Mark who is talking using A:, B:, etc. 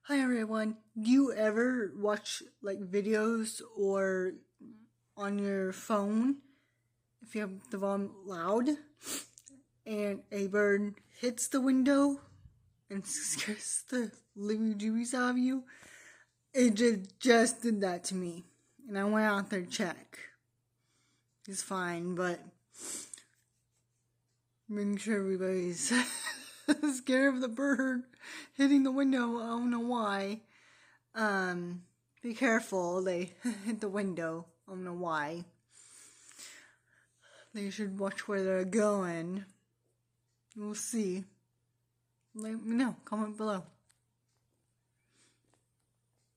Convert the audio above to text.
A: Hi everyone. Do you ever watch like videos or on your phone if you have the volume loud and a bird hits the window and scares the living doobies out of you? It just did that to me. And I went out there to check. It's fine, but making sure everybody's scared of the bird hitting the window. I don't know why. Be careful. They hit the window. I don't know why. They should watch where they're going. We'll see. Let me know. Comment below.